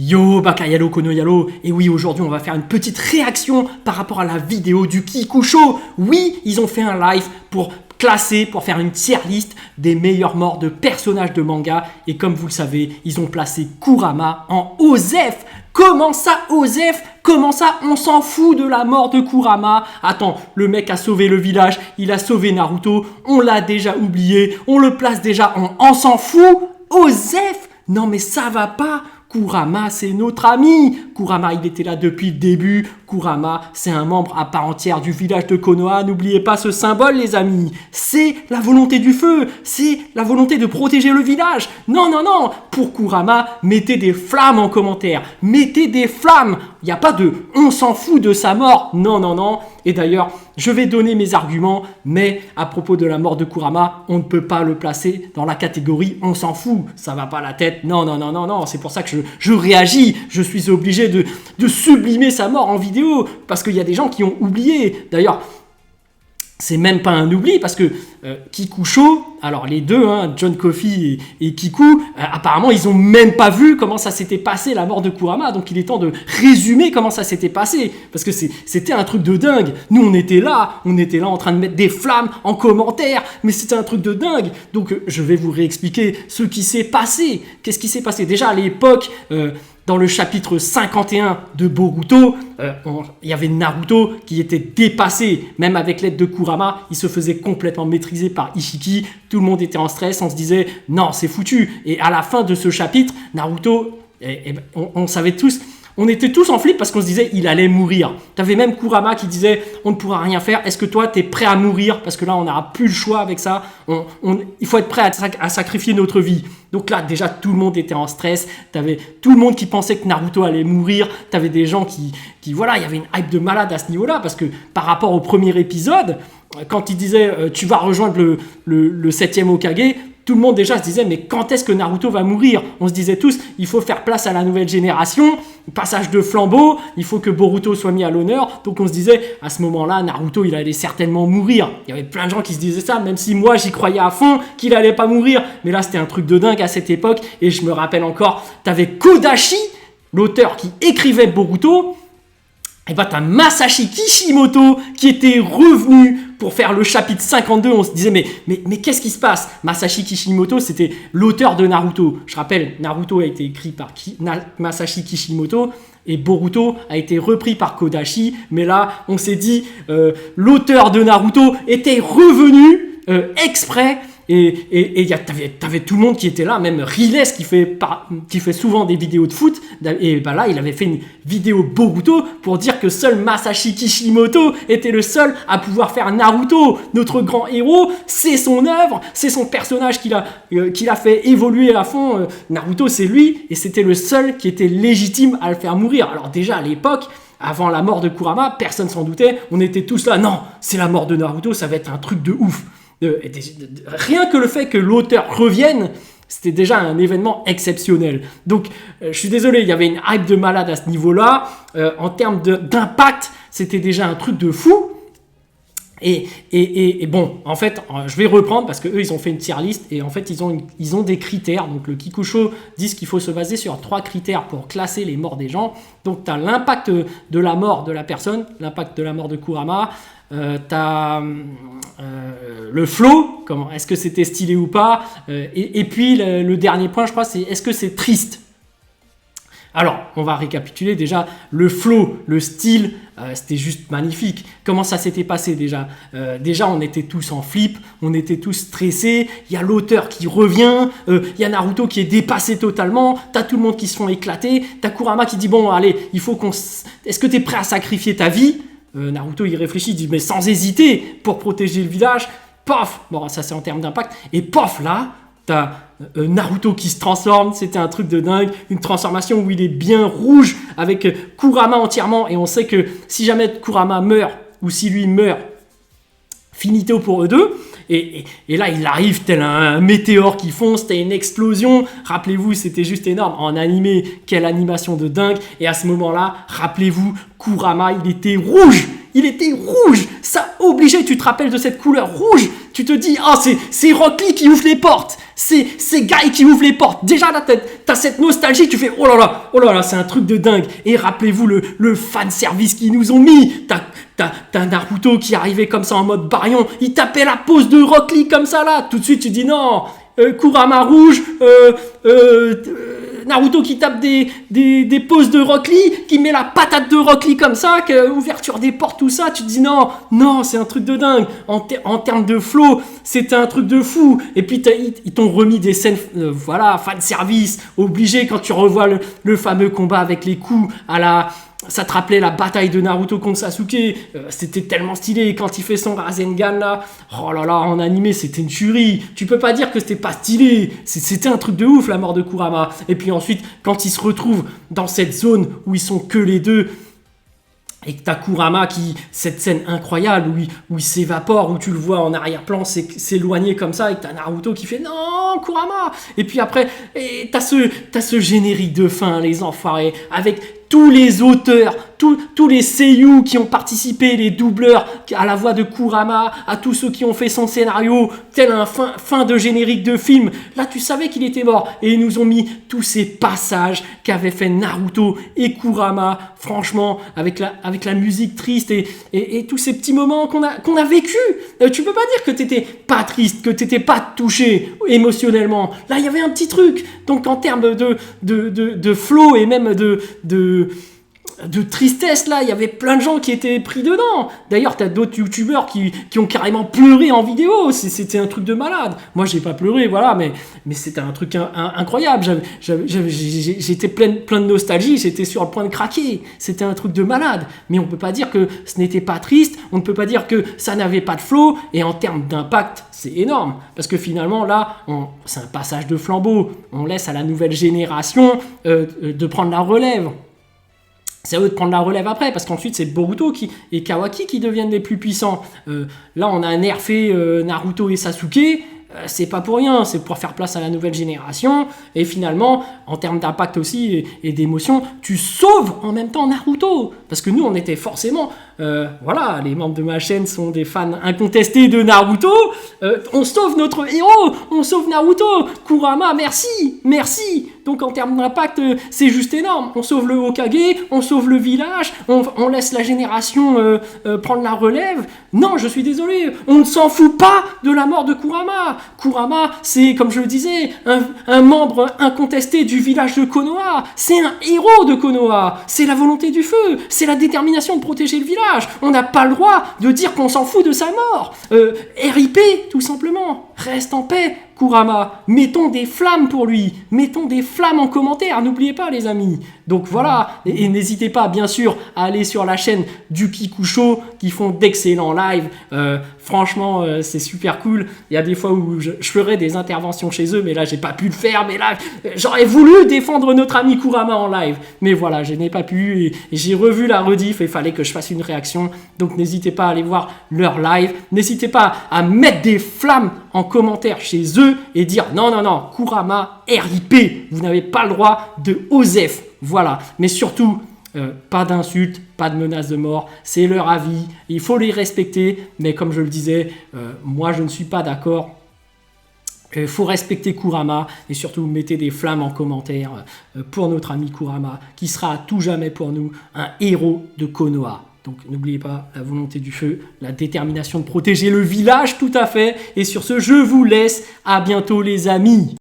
Yo Bakayalo Konoyalo, et oui, aujourd'hui on va faire une petite réaction par rapport à la vidéo du Kikusho. Oui, ils ont fait un live pour classer, pour faire une tier list des meilleures morts de personnages de manga, et comme vous le savez, ils ont placé Kurama en OZEF. Comment ça, OZEF? Comment ça, on s'en fout de la mort de Kurama? Attends, le mec a sauvé le village, il a sauvé Naruto, on l'a déjà oublié, on le place déjà en on s'en fout? OZEF? Non mais ça va pas. Kurama, c'est notre ami. Kurama, il était là depuis le début. Kurama, c'est un membre à part entière du village de Konoha. N'oubliez pas ce symbole, les amis. C'est la volonté du feu. C'est la volonté de protéger le village. Non, non, non. Pour Kurama, mettez des flammes en commentaire. Mettez des flammes. Il n'y a pas de « on s'en fout de sa mort ». Non, non, non. Et d'ailleurs, je vais donner mes arguments, mais à propos de la mort de Kurama, on ne peut pas le placer dans la catégorie « on s'en fout ». Ça va pas la tête. Non, non, non, non, non. C'est pour ça que je réagis. Je suis obligé de sublimer sa mort en vidéo parce qu'il y a des gens qui ont oublié. D'ailleurs, c'est même pas un oubli parce que Kikusho, alors les deux, John Coffey et Kiku, apparemment ils ont même pas vu comment ça s'était passé la mort de Kurama, donc il est temps de résumer comment ça s'était passé parce que c'était un truc de dingue. Nous on était là en train de mettre des flammes en commentaire, mais c'était un truc de dingue. Donc je vais vous réexpliquer ce qui s'est passé. Qu'est-ce qui s'est passé? Déjà à l'époque, dans le chapitre 51 de Boruto, il y avait Naruto qui était dépassé, même avec l'aide de Kurama, il se faisait complètement maîtriser par Ishiki, tout le monde était en stress, on se disait non c'est foutu, et à la fin de ce chapitre, Naruto, on savait tous, on était tous en flip parce qu'on se disait il allait mourir. T'avais même Kurama qui disait on ne pourra rien faire, est-ce que toi t'es prêt à mourir? Parce que là on n'aura plus le choix avec ça, il faut être prêt à sacrifier notre vie. Donc là déjà tout le monde était en stress, t'avais tout le monde qui pensait que Naruto allait mourir, t'avais des gens qui voilà, il y avait une hype de malade à ce niveau-là parce que par rapport au premier épisode, quand il disait tu vas rejoindre le 7e Hokage, tout le monde déjà se disait mais quand est-ce que Naruto va mourir? On se disait tous il faut faire place à la nouvelle génération, passage de flambeau, il faut que Boruto soit mis à l'honneur. Donc on se disait à ce moment-là Naruto il allait certainement mourir. Il y avait plein de gens qui se disaient ça, même si moi j'y croyais à fond qu'il allait pas mourir. Mais là c'était un truc de dingue à cette époque. Et je me rappelle encore, t'avais Kodashi, l'auteur qui écrivait Boruto, et bah t'as Masashi Kishimoto qui était revenu pour faire le chapitre 52. On se disait mais qu'est-ce qui se passe? Masashi Kishimoto c'était l'auteur de Naruto. Je rappelle, Naruto a été écrit par Masashi Kishimoto et Boruto a été repris par Kodashi. Mais là on s'est dit l'auteur de Naruto était revenu exprès. Et t'avais tout le monde qui était là, même Riles qui fait souvent des vidéos de foot, et bah là il avait fait une vidéo Boruto pour dire que seul Masashi Kishimoto était le seul à pouvoir faire Naruto, notre grand héros, c'est son œuvre, c'est son personnage qu'il a fait évoluer à fond. Naruto c'est lui, et c'était le seul qui était légitime à le faire mourir. Alors déjà à l'époque, avant la mort de Kurama, personne s'en doutait, on était tous là, non, c'est la mort de Naruto, ça va être un truc de ouf. Rien que le fait que l'auteur revienne, c'était déjà un événement exceptionnel. Donc, je suis désolé, il y avait une hype de malade à ce niveau-là. En termes d'impact, c'était déjà un truc de fou. Et bon, en fait, je vais reprendre parce qu'eux, ils ont fait une tier list et en fait, ils ont des critères. Donc, le Kikusho dit qu'il faut se baser sur 3 critères pour classer les morts des gens. Donc, tu as l'impact de la mort de la personne, l'impact de la mort de Kurama, t'as le flow, est-ce que c'était stylé ou pas, et puis le dernier point je crois c'est est-ce que c'est triste. Alors on va récapituler déjà le flow, le style, c'était juste magnifique. Comment ça s'était passé déjà? Déjà on était tous en flip, on était tous stressés, il y a l'auteur qui revient, il y a Naruto qui est dépassé totalement, t'as tout le monde qui se font éclater, t'as Kurama qui dit bon allez, il faut est-ce que t'es prêt à sacrifier ta vie? Naruto il réfléchit, il dit mais sans hésiter pour protéger le village. Pof, bon ça c'est en termes d'impact. Et pof là, t'as Naruto qui se transforme, c'était un truc de dingue, une transformation où il est bien rouge avec Kurama entièrement. Et on sait que si jamais Kurama meurt ou si lui meurt, finito pour eux deux. Et là, il arrive tel un météore qui fonce, tel une explosion. Rappelez-vous, c'était juste énorme. En animé, quelle animation de dingue. Et à ce moment-là, rappelez-vous, Kurama, il était rouge. Il était rouge. Ça obligeait, tu te rappelles de cette couleur rouge. Tu te dis, ah, c'est Rock Lee qui ouvre les portes. ces gars qui ouvrent les portes. Déjà là, t'as cette nostalgie, tu fais oh là là, c'est un truc de dingue. Et rappelez-vous le fan service qu'ils nous ont mis. T'as Naruto qui arrivait comme ça en mode Baryon, il tapait la pose de Rock Lee comme ça là. Tout de suite, tu dis non, Kurama rouge, Naruto qui tape des poses de Rock Lee, qui met la patate de Rock Lee comme ça, ouverture des portes, tout ça, tu te dis non, c'est un truc de dingue. En termes de flow, c'était un truc de fou. Et puis ils t'ont remis des scènes, fan service, obligé quand tu revois le fameux combat avec les coups à la... Ça te rappelait la bataille de Naruto contre Sasuke, c'était tellement stylé. Quand il fait son Rasengan là, oh là là, en animé c'était une tuerie. Tu peux pas dire que c'était pas stylé, c'était un truc de ouf la mort de Kurama. Et puis ensuite, quand ils se retrouvent dans cette zone où ils sont que les deux, et que t'as Kurama cette scène incroyable où il s'évapore, où tu le vois en arrière-plan s'éloigner comme ça, et que t'as Naruto qui fait non, Kurama. Et puis après, t'as ce générique de fin, les enfoirés, avec tous les auteurs, tous les seiyuu qui ont participé, les doubleurs à la voix de Kurama, à tous ceux qui ont fait son scénario, tel un fin de générique de film. Là, tu savais qu'il était mort. Et ils nous ont mis tous ces passages qu'avaient fait Naruto et Kurama, franchement, avec la musique triste et tous ces petits moments qu'on a vécu. Tu peux pas dire que t'étais pas triste, que t'étais pas touché émotionnellement. Là, il y avait un petit truc. Donc, en termes de flow et même de tristesse, là, il y avait plein de gens qui étaient pris dedans. D'ailleurs, t'as d'autres youtubeurs qui ont carrément pleuré en vidéo. C'était un truc de malade. Moi, j'ai pas pleuré, voilà, mais c'était un truc incroyable. J'étais plein de nostalgie, j'étais sur le point de craquer. C'était un truc de malade. Mais on peut pas dire que ce n'était pas triste, on ne peut pas dire que ça n'avait pas de flow, et en termes d'impact, c'est énorme. Parce que finalement, là, c'est un passage de flambeau. On laisse à la nouvelle génération de prendre la relève. C'est à eux de prendre la relève après, parce qu'ensuite c'est Boruto et Kawaki qui deviennent les plus puissants. Là, on a nerfé Naruto et Sasuke, c'est pas pour rien, c'est pour faire place à la nouvelle génération. Et finalement, en termes d'impact aussi et d'émotion, tu sauves en même temps Naruto. Parce que nous, on était forcément... les membres de ma chaîne sont des fans incontestés de Naruto. On sauve notre héros, on sauve Naruto. Kurama, merci. Donc en termes d'impact, c'est juste énorme. On sauve le Hokage, on sauve le village, on laisse la génération prendre la relève. Non, je suis désolé, on ne s'en fout pas de la mort de Kurama. Kurama, c'est, comme je le disais, un membre incontesté du village de Konoha. C'est un héros de Konoha. C'est la volonté du feu, c'est la détermination de protéger le village. On n'a pas le droit de dire qu'on s'en fout de sa mort. RIP, tout simplement. Reste en paix, Kurama. Mettons des flammes pour lui. Mettons des flammes en commentaire. N'oubliez pas, les amis. Donc voilà. Et n'hésitez pas, bien sûr, à aller sur la chaîne du Kikusho qui font d'excellents lives. Franchement, c'est super cool. Il y a des fois où je ferai des interventions chez eux, mais là, j'ai pas pu le faire. Mais là, j'aurais voulu défendre notre ami Kurama en live. Mais voilà, je n'ai pas pu. Et j'ai revu la rediff et il fallait que je fasse une réaction. Donc n'hésitez pas à aller voir leur live. N'hésitez pas à mettre des flammes en commentaire chez eux et dire non, Kurama, RIP. Vous n'avez pas le droit de OSEF. Voilà. Mais surtout, pas d'insultes, pas de menaces de mort, c'est leur avis, il faut les respecter, mais comme je le disais, moi je ne suis pas d'accord. Il faut respecter Kurama et surtout mettez des flammes en commentaire pour notre ami Kurama, qui sera à tout jamais pour nous un héros de Konoha. Donc n'oubliez pas la volonté du feu, la détermination de protéger le village, tout à fait. Et sur ce, je vous laisse, à bientôt les amis.